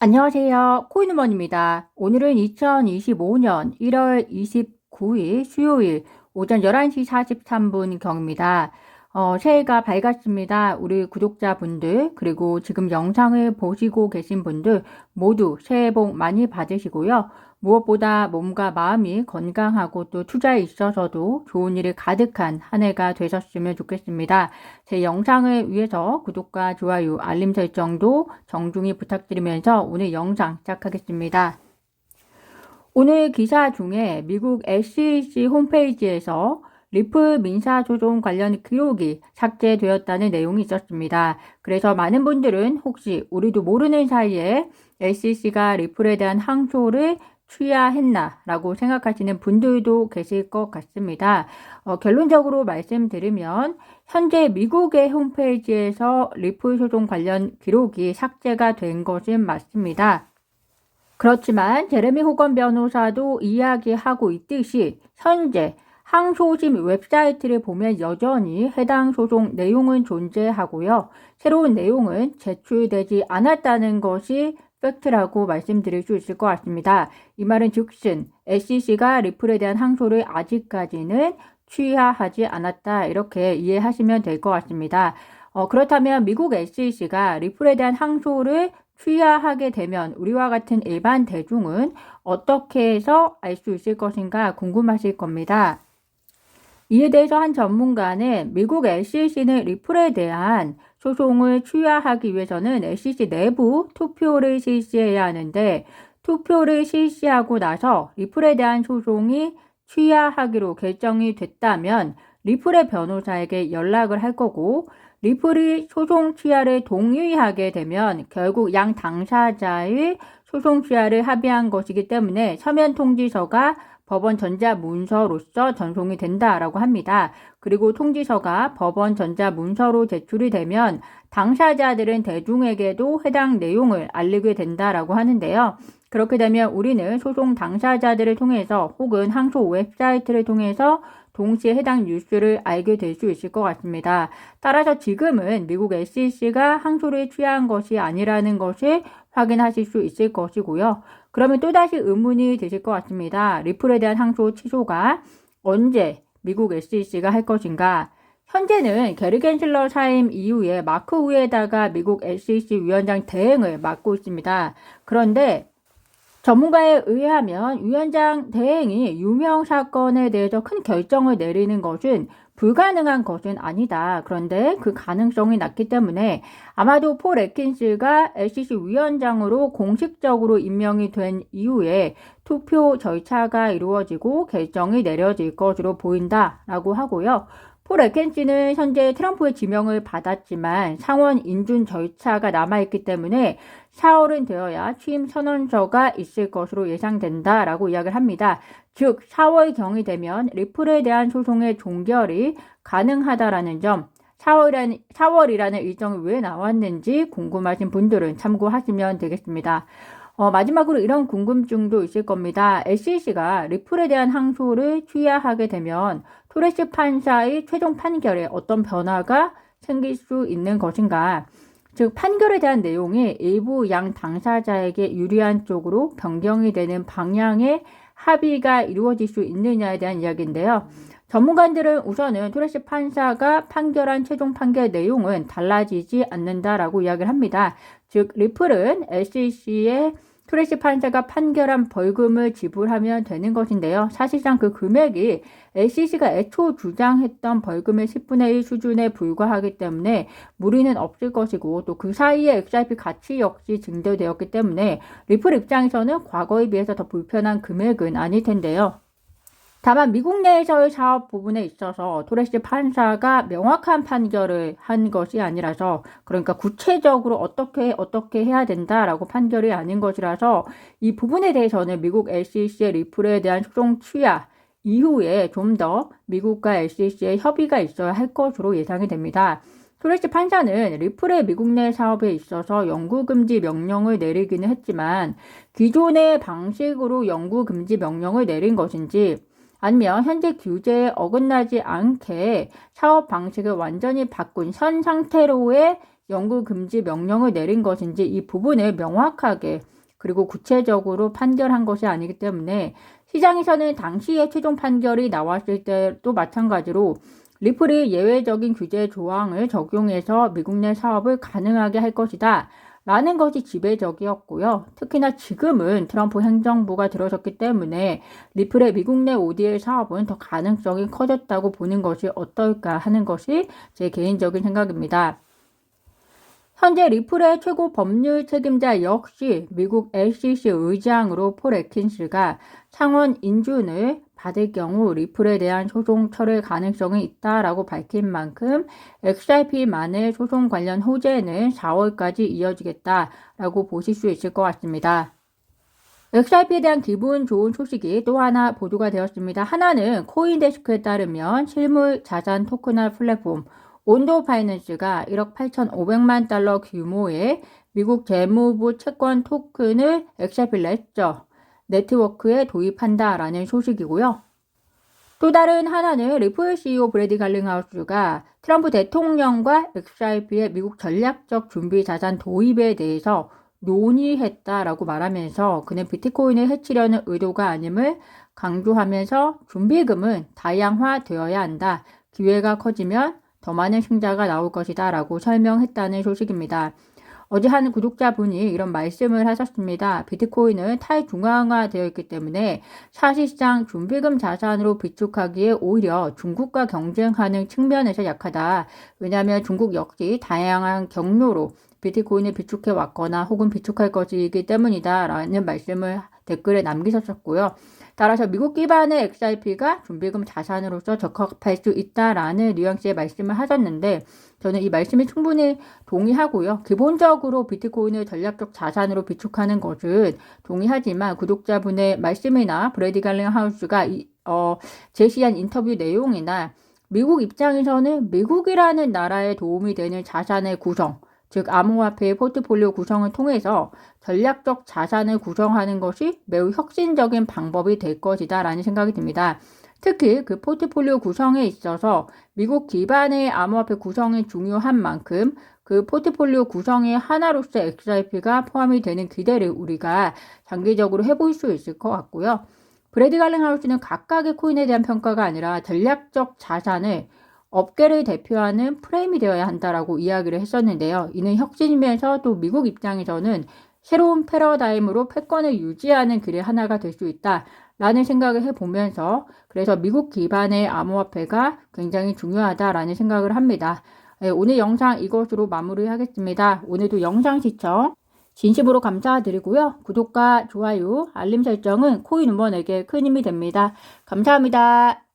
안녕하세요. 코인우먼입니다. 오늘은 2025년 1월 29일 수요일 오전 11시 43분경입니다. 새해가 밝았습니다. 우리 구독자분들 그리고 지금 영상을 보시고 계신 분들 모두 새해 복 많이 받으시고요. 무엇보다 몸과 마음이 건강하고 또 투자에 있어서도 좋은 일이 가득한 한 해가 되셨으면 좋겠습니다. 제 영상을 위해서 구독과 좋아요, 알림 설정도 정중히 부탁드리면서 오늘 영상 시작하겠습니다. 오늘 기사 중에 미국 SEC 홈페이지에서 리플 민사소송 관련 기록이 삭제되었다는 내용이 있었습니다. 그래서 많은 분들은 혹시 우리도 모르는 사이에 SEC가 리플에 대한 항소를 취하했나라고 생각하시는 분들도 계실 것 같습니다. 결론적으로 말씀드리면 현재 미국의 홈페이지에서 리플 소송 관련 기록이 삭제가 된 것은 맞습니다. 그렇지만 제레미 호건 변호사도 이야기하고 있듯이 현재 항소심 웹사이트를 보면 여전히 해당 소송 내용은 존재하고요. 새로운 내용은 제출되지 않았다는 것이 팩트라고 말씀드릴 수 있을 것 같습니다. 이 말은 즉슨 SEC가 리플에 대한 항소를 아직까지는 취하하지 않았다 이렇게 이해하시면 될 것 같습니다. 그렇다면 미국 SEC가 리플에 대한 항소를 취하하게 되면 우리와 같은 일반 대중은 어떻게 해서 알 수 있을 것인가 궁금하실 겁니다. 이에 대해서 한 전문가는 미국 SEC는 리플에 대한 소송을 취하하기 위해서는 SEC 내부 투표를 실시해야 하는데 투표를 실시하고 나서 리플에 대한 소송이 취하하기로 결정이 됐다면 리플의 변호사에게 연락을 할 거고 리플이 소송 취하를 동의하게 되면 결국 양 당사자의 소송 취하를 합의한 것이기 때문에 서면 통지서가 법원 전자문서로서 전송이 된다라고 합니다. 그리고 통지서가 법원 전자문서로 제출이 되면 당사자들은 대중에게도 해당 내용을 알리게 된다라고 하는데요. 그렇게 되면 우리는 소송 당사자들을 통해서 혹은 항소 웹사이트를 통해서 동시에 해당 뉴스를 알게 될 수 있을 것 같습니다. 따라서 지금은 미국 SEC가 항소를 취한 것이 아니라는 것을 확인하실 수 있을 것이고요. 그러면 또다시 의문이 드실 것 같습니다. 리플에 대한 항소 취소가 언제 미국 SEC가 할 것인가? 현재는 게리 겐슬러 사임 이후에 마크 우에다가 미국 SEC 위원장 대행을 맡고 있습니다. 그런데 전문가에 의하면 위원장 대행이 유명 사건에 대해서 큰 결정을 내리는 것은 불가능한 것은 아니다. 그런데 그 가능성이 낮기 때문에 아마도 폴 애킨스가 SEC 위원장으로 공식적으로 임명이 된 이후에 투표 절차가 이루어지고 결정이 내려질 것으로 보인다라고 하고요. 폴 애킨스는 현재 트럼프의 지명을 받았지만 상원 인준 절차가 남아있기 때문에 4월은 되어야 취임 선언서가 있을 것으로 예상된다라고 이야기를 합니다. 즉 4월경이 되면 리플에 대한 소송의 종결이 가능하다라는 점 4월이라는 일정이 왜 나왔는지 궁금하신 분들은 참고하시면 되겠습니다. 마지막으로 이런 궁금증도 있을 겁니다. SEC가 리플에 대한 항소를 취하하게 되면 토레스 판사의 최종 판결에 어떤 변화가 생길 수 있는 것인가? 즉 판결에 대한 내용이 일부 양 당사자에게 유리한 쪽으로 변경이 되는 방향의 합의가 이루어질 수 있느냐에 대한 이야기인데요. 전문가들은 우선은 토레스 판사가 판결한 최종 판결 내용은 달라지지 않는다라고 이야기를 합니다. 즉 리플은 SEC의 토레스 판사가 판결한 벌금을 지불하면 되는 것인데요. 사실상 그 금액이 SEC가 애초 주장했던 벌금의 10분의 1 수준에 불과하기 때문에 무리는 없을 것이고 또 그 사이에 XRP 가치 역시 증대되었기 때문에 리플 입장에서는 과거에 비해서 더 불편한 금액은 아닐 텐데요. 다만 미국 내에서의 사업 부분에 있어서 토레스 판사가 명확한 판결을 한 것이 아니라서 그러니까 구체적으로 어떻게 해야 된다라고 판결이 아닌 것이라서 이 부분에 대해서는 미국 SEC의 리플에 대한 소송 취하 이후에 좀 더 미국과 SEC의 협의가 있어야 할 것으로 예상이 됩니다. 토레스 판사는 리플의 미국 내 사업에 있어서 영구금지 명령을 내리기는 했지만 기존의 방식으로 영구금지 명령을 내린 것인지 아니면 현재 규제에 어긋나지 않게 사업 방식을 완전히 바꾼 현 상태로의 연구 금지 명령을 내린 것인지 이 부분을 명확하게 그리고 구체적으로 판결한 것이 아니기 때문에 시장에서는 당시에 최종 판결이 나왔을 때도 마찬가지로 리플이 예외적인 규제 조항을 적용해서 미국 내 사업을 가능하게 할 것이다 라는 것이 지배적이었고요. 특히나 지금은 트럼프 행정부가 들어섰기 때문에 리플의 미국 내 ODL 사업은 더 가능성이 커졌다고 보는 것이 어떨까 하는 것이 제 개인적인 생각입니다. 현재 리플의 최고 법률 책임자 역시 미국 SEC 의장으로 폴 애킨스가 상원 인준을 받을 경우 리플에 대한 소송 처리 가능성이 있다라고 밝힌 만큼 XRP만의 소송 관련 호재는 4월까지 이어지겠다라고 보실 수 있을 것 같습니다. XRP에 대한 기분 좋은 소식이 또 하나 보도가 되었습니다. 하나는 코인데스크에 따르면 실물 자산 토큰화 플랫폼 온도 파이낸스가 1억 8,500만 달러 규모의 미국 재무부 채권 토큰을 XRP 레저 네트워크에 도입한다라는 소식이고요. 또 다른 하나는 리플 CEO 브래디 갈링하우스가 트럼프 대통령과 XRP의 미국 전략적 준비 자산 도입에 대해서 논의했다라고 말하면서 그는 비트코인을 해치려는 의도가 아님을 강조하면서 준비금은 다양화되어야 한다. 기회가 커지면 더 많은 승자가 나올 것이다 라고 설명했다는 소식입니다. 어제 한 구독자분이 이런 말씀을 하셨습니다. 비트코인은 탈중앙화되어 있기 때문에 사실상 준비금 자산으로 비축하기에 오히려 중국과 경쟁하는 측면에서 약하다. 왜냐하면 중국 역시 다양한 경로로 비트코인을 비축해 왔거나 혹은 비축할 것이기 때문이다 라는 말씀을 댓글에 남기셨었고요. 따라서 미국 기반의 XRP가 준비금 자산으로서 적합할 수 있다라는 뉘앙스의 말씀을 하셨는데 저는 이 말씀에 충분히 동의하고요. 기본적으로 비트코인을 전략적 자산으로 비축하는 것은 동의하지만 구독자분의 말씀이나 브래디 갈링하우스가 제시한 인터뷰 내용이나 미국 입장에서는 미국이라는 나라에 도움이 되는 자산의 구성 즉 암호화폐의 포트폴리오 구성을 통해서 전략적 자산을 구성하는 것이 매우 혁신적인 방법이 될 것이다 라는 생각이 듭니다. 특히 그 포트폴리오 구성에 있어서 미국 기반의 암호화폐 구성이 중요한 만큼 그 포트폴리오 구성의 하나로서 XRP가 포함이 되는 기대를 우리가 장기적으로 해볼 수 있을 것 같고요. 브래디 갈링하우스는 각각의 코인에 대한 평가가 아니라 전략적 자산을 업계를 대표하는 프레임이 되어야 한다라고 이야기를 했었는데요. 이는 혁신이면서 또 미국 입장에서는 새로운 패러다임으로 패권을 유지하는 길의 하나가 될 수 있다라는 생각을 해보면서 그래서 미국 기반의 암호화폐가 굉장히 중요하다라는 생각을 합니다. 오늘 영상 이것으로 마무리하겠습니다. 오늘도 영상 시청 진심으로 감사드리고요. 구독과 좋아요, 알림 설정은 코인우먼에게 큰 힘이 됩니다. 감사합니다.